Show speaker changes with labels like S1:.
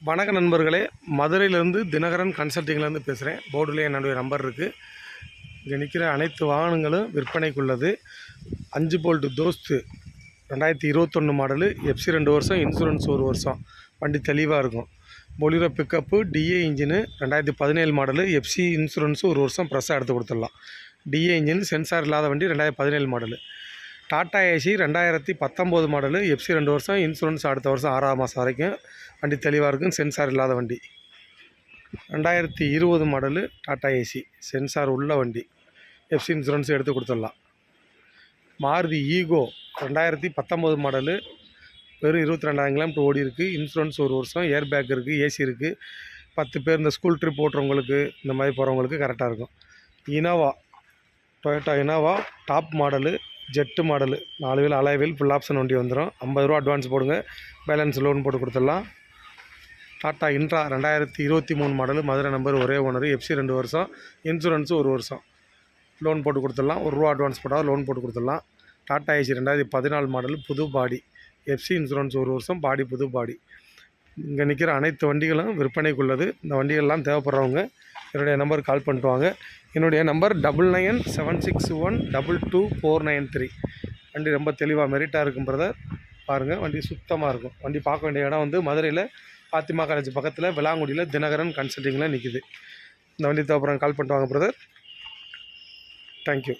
S1: வணக்க நண்பர்களே, மதுரையிலேருந்து தினகரன் கன்சல்ட்டிங்லேருந்து பேசுகிறேன். போர்டுலேயே என்னுடைய நம்பர் இருக்குது. இங்கே நிற்கிற அனைத்து வாகனங்களும் விற்பனைக்குள்ளது. 5 போல்ட் தோஸ்து 2021 மாடலு, எஃப்சி 2 வருஷம், இன்சூரன்ஸ் 1 வருஷம். வண்டி தெளிவாக இருக்கும். Bolero pickup, DA engine 2017 model, FC insurance 1 வருஷம், ப்ரெஸ்ஸாக எடுத்து கொடுத்துடலாம். டிஏ இன்ஜின், சென்சார் இல்லாத வண்டி, 2017 model. Tata AC 2019 model, FC 2 வருஷம், இன்சூரன்ஸ் அடுத்த வருஷம் 6ஆம் மாதம் வரைக்கும். வண்டி தெளிவாக இருக்கும், சென்சார் இல்லாத வண்டி. 2020 மாடலு டாடா ஏசி, சென்சார் உள்ள வண்டி, எஃப்சி இன்சூரன்ஸ் எடுத்து கொடுத்துடலாம். மாருதி ஈகோ 2019 மாடலு, வெறும் 22,000 கிலோமீட்டர் ஓடி இருக்குது. இன்சூரன்ஸ் 1 வருஷம், ஏர் பேக் இருக்குது, ஏசி இருக்குது. 10 பேர் இந்த ஸ்கூல் ட்ரிப் ஓட்டுறவங்களுக்கு, இந்த மாதிரி போகிறவங்களுக்கு கரெக்டாக இருக்கும். Innova, Toyota Innova top model, ஜெட்டு model, 4 wheel alloy wheel, full option வண்டி வந்துடும். 50 ரூபா அட்வான்ஸ் போடுங்க, பேலன்ஸ் லோன் போட்டு கொடுத்துடலாம். Tata intra 2023 model, Madurai number, ஒரே ஓனர், எஃப்சி 2 வருஷம், இன்சூரன்ஸு 1 வருஷம். லோன் போட்டு கொடுத்துடலாம். 1 ரூபா அட்வான்ஸ் போட்டால் லோன் போட்டு கொடுத்துடலாம். டாட்டா ஏசி 2014 மாடலு, புது பாடி, எஃப்சி இன்சூரன்ஸ் 1 வருஷம், பாடி புது பாடி. இங்கே நிற்கிற அனைத்து வண்டிகளும் விற்பனைக்குள்ளது. இந்த வண்டிகள்லாம் தேவைப்படுறவங்க என்னுடைய நம்பர் கால் பண்ணிட்டு வாங்க. என்னுடைய நம்பர் 9976122493. வண்டி ரொம்ப தெளிவாக மெரிட்டாக இருக்கும் பிரதர். பாருங்கள், வண்டி சுத்தமாக இருக்கும். வண்டி பார்க்க வேண்டிய இடம் வந்து மதுரையில் பாத்திமா காலேஜ் பக்கத்தில் விளாங்குடியில் தினகரன் கன்சல்ட்டிங்கில் நிற்கிது. இந்த வண்டி தேவைப்படுறவங்க கால் பண்ணிட்டு வாங்க பிரதர். தேங்க்யூ.